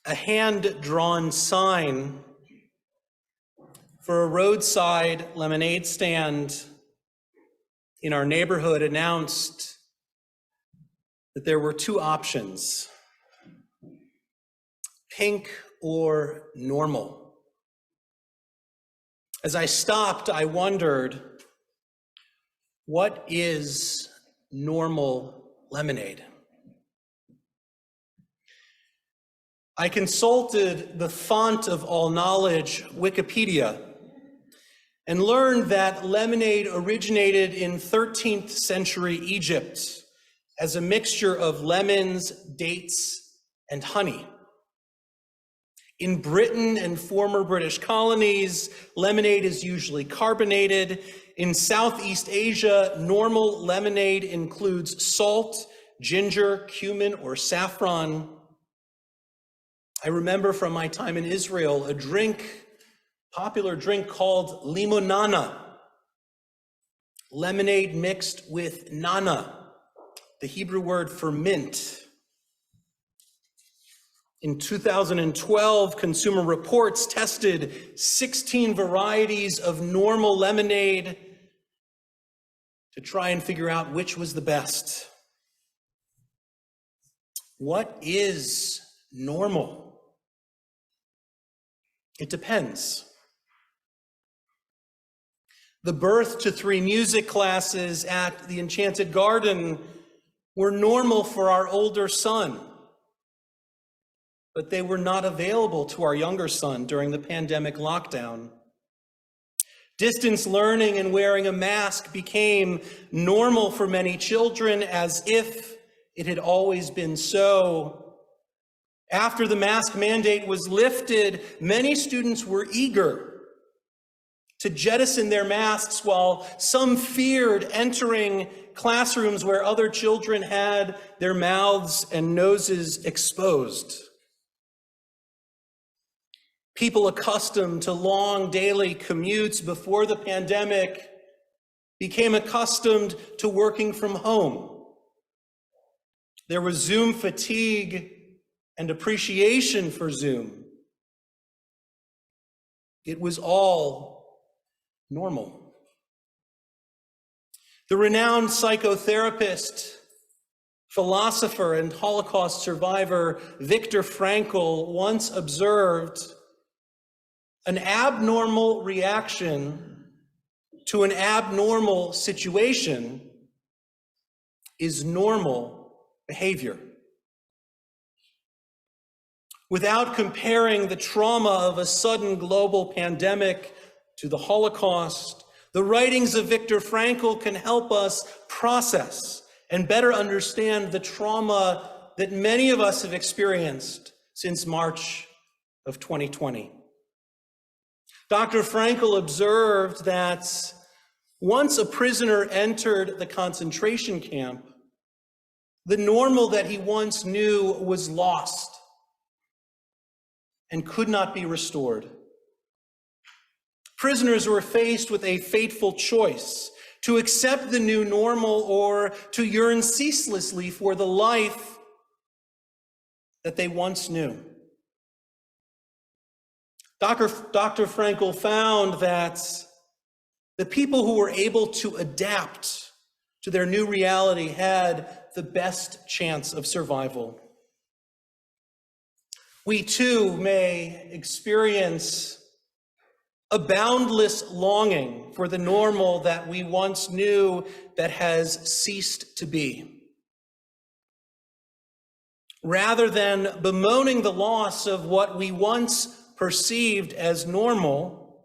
A hand-drawn sign for a roadside lemonade stand in our neighborhood announced that there were two options: pink or normal. As I stopped, I wondered, what is normal lemonade? I consulted the font of all knowledge, Wikipedia, and learned that lemonade originated in 13th century Egypt as a mixture of lemons, dates, and honey. In Britain and former British colonies, lemonade is usually carbonated. In Southeast Asia, normal lemonade includes salt, ginger, cumin, or saffron. I remember from my time in Israel a popular drink called limonana, lemonade mixed with nana, the Hebrew word for mint. In 2012, Consumer Reports tested 16 varieties of normal lemonade to try and figure out which was the best. What is normal? It depends. The birth to 3 music classes at the Enchanted Garden were normal for our older son, but they were not available to our younger son during the pandemic lockdown. Distance learning and wearing a mask became normal for many children, as if it had always been so. After the mask mandate was lifted, many students were eager to jettison their masks, while some feared entering classrooms where other children had their mouths and noses exposed. People accustomed to long daily commutes before the pandemic became accustomed to working from home. There was Zoom fatigue and appreciation for Zoom. It was all normal. The renowned psychotherapist, philosopher, and Holocaust survivor Viktor Frankl once observed, an abnormal reaction to an abnormal situation is normal behavior. Without comparing the trauma of a sudden global pandemic to the Holocaust, the writings of Viktor Frankl can help us process and better understand the trauma that many of us have experienced since March of 2020. Dr. Frankl observed that once a prisoner entered the concentration camp, the normal that he once knew was lost and could not be restored. Prisoners were faced with a fateful choice: to accept the new normal or to yearn ceaselessly for the life that they once knew. Dr. Frankl found that the people who were able to adapt to their new reality had the best chance of survival. We too may experience a boundless longing for the normal that we once knew that has ceased to be. Rather than bemoaning the loss of what we once perceived as normal,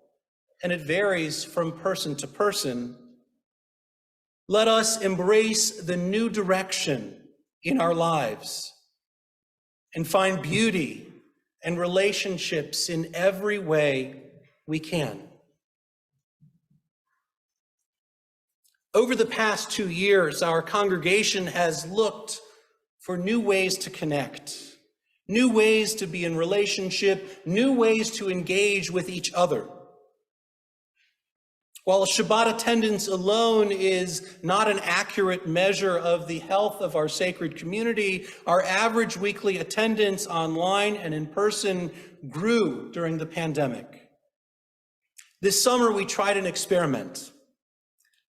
and it varies from person to person, let us embrace the new direction in our lives and find beauty and relationships in every way we can. Over the past 2 years, our congregation has looked for new ways to connect, new ways to be in relationship, new ways to engage with each other. While Shabbat attendance alone is not an accurate measure of the health of our sacred community, our average weekly attendance online and in person grew during the pandemic. This summer, we tried an experiment.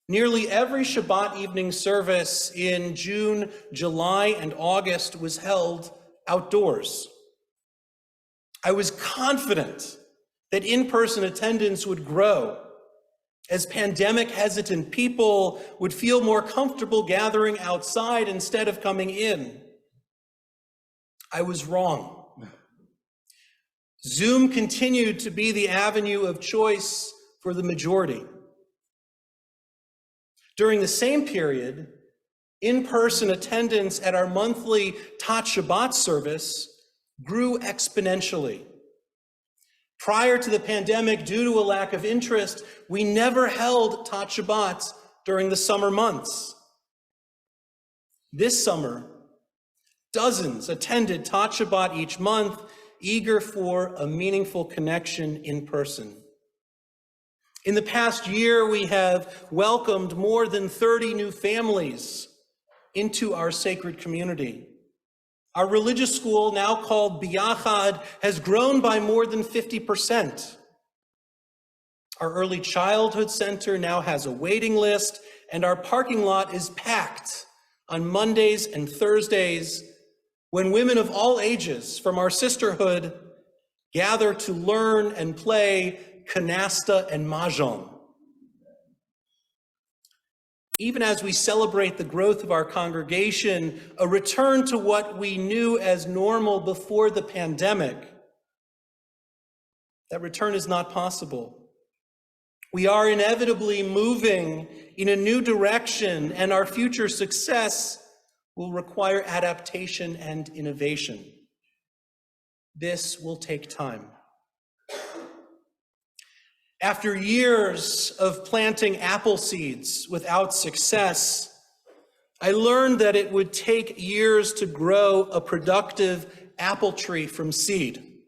Nearly every Shabbat evening service in June, July, and August was held outdoors. I was confident that in-person attendance would grow, as pandemic-hesitant people would feel more comfortable gathering outside instead of coming in. I was wrong. Zoom continued to be the avenue of choice for the majority. During the same period, in-person attendance at our monthly Tat Shabbat service grew exponentially. Prior to the pandemic, due to a lack of interest, we never held Tat Shabbat during the summer months. This summer, dozens attended Tat Shabbat each month, eager for a meaningful connection in person. In the past year, we have welcomed more than 30 new families into our sacred community. Our religious school, now called Biyachad, has grown by more than 50%. Our early childhood center now has a waiting list, and our parking lot is packed on Mondays and Thursdays when women of all ages from our sisterhood gather to learn and play canasta and mahjong. Even as we celebrate the growth of our congregation, a return to what we knew as normal before the pandemic, that return is not possible. We are inevitably moving in a new direction, and our future success will require adaptation and innovation. This will take time. After years of planting apple seeds without success, I learned that it would take years to grow a productive apple tree from seed.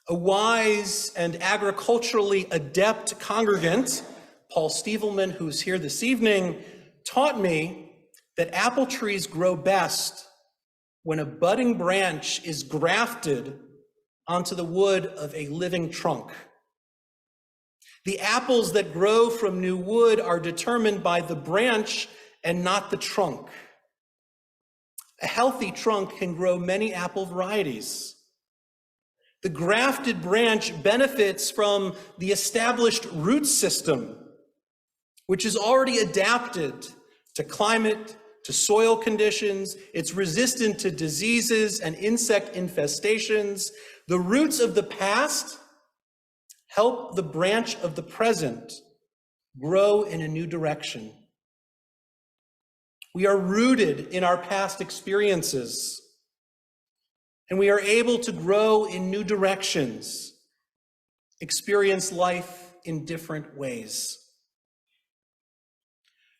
A wise and agriculturally adept congregant, Paul Stievelman, who's here this evening, taught me that apple trees grow best when a budding branch is grafted onto the wood of a living trunk. The apples that grow from new wood are determined by the branch and not the trunk. A healthy trunk can grow many apple varieties. The grafted branch benefits from the established root system, which is already adapted to climate, to soil conditions. It's resistant to diseases and insect infestations. The roots of the past help the branch of the present grow in a new direction. We are rooted in our past experiences, and we are able to grow in new directions, experience life in different ways.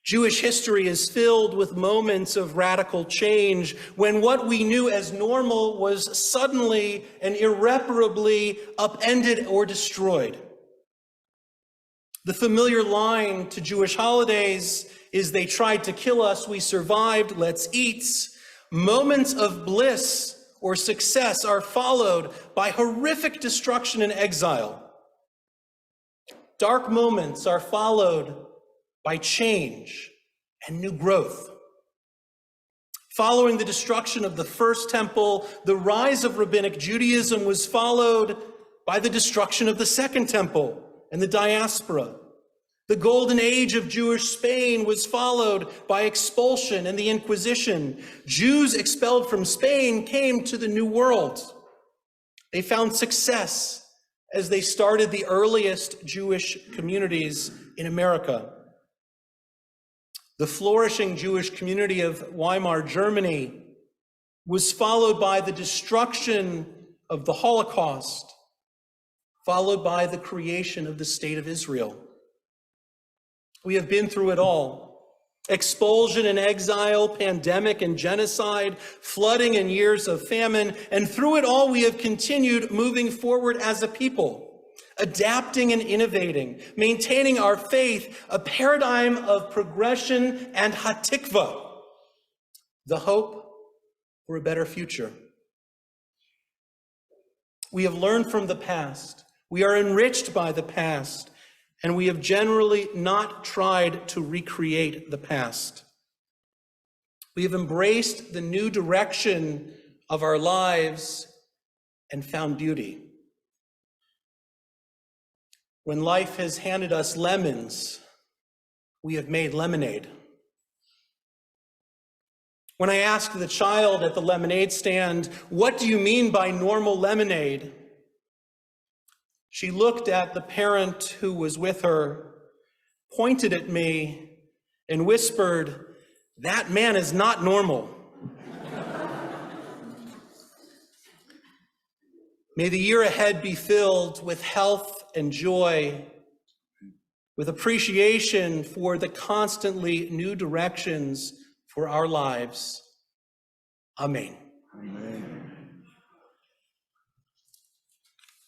Jewish history is filled with moments of radical change when what we knew as normal was suddenly and irreparably upended or destroyed. The familiar line to Jewish holidays is, "They tried to kill us, we survived, let's eat." Moments of bliss or success are followed by horrific destruction and exile. Dark moments are followed by change and new growth. Following the destruction of the first temple, the rise of rabbinic Judaism was followed by the destruction of the second temple and the diaspora. The golden age of Jewish Spain was followed by expulsion and the Inquisition. Jews expelled from Spain came to the New World. They found success as they started the earliest Jewish communities in America. The flourishing Jewish community of Weimar Germany was followed by the destruction of the Holocaust, followed by the creation of the State of Israel. We have been through it all: expulsion and exile, pandemic and genocide, flooding and years of famine, and through it all we have continued moving forward as a people, adapting and innovating, maintaining our faith, a paradigm of progression and hatikva, the hope for a better future. We have learned from the past. We are enriched by the past, and we have generally not tried to recreate the past. We have embraced the new direction of our lives and found beauty. When life has handed us lemons, we have made lemonade. When I asked the child at the lemonade stand, "What do you mean by normal lemonade?" she looked at the parent who was with her, pointed at me, and whispered, "That man is not normal." May the year ahead be filled with health and joy, with appreciation for the constantly new directions for our lives. Amen. Amen.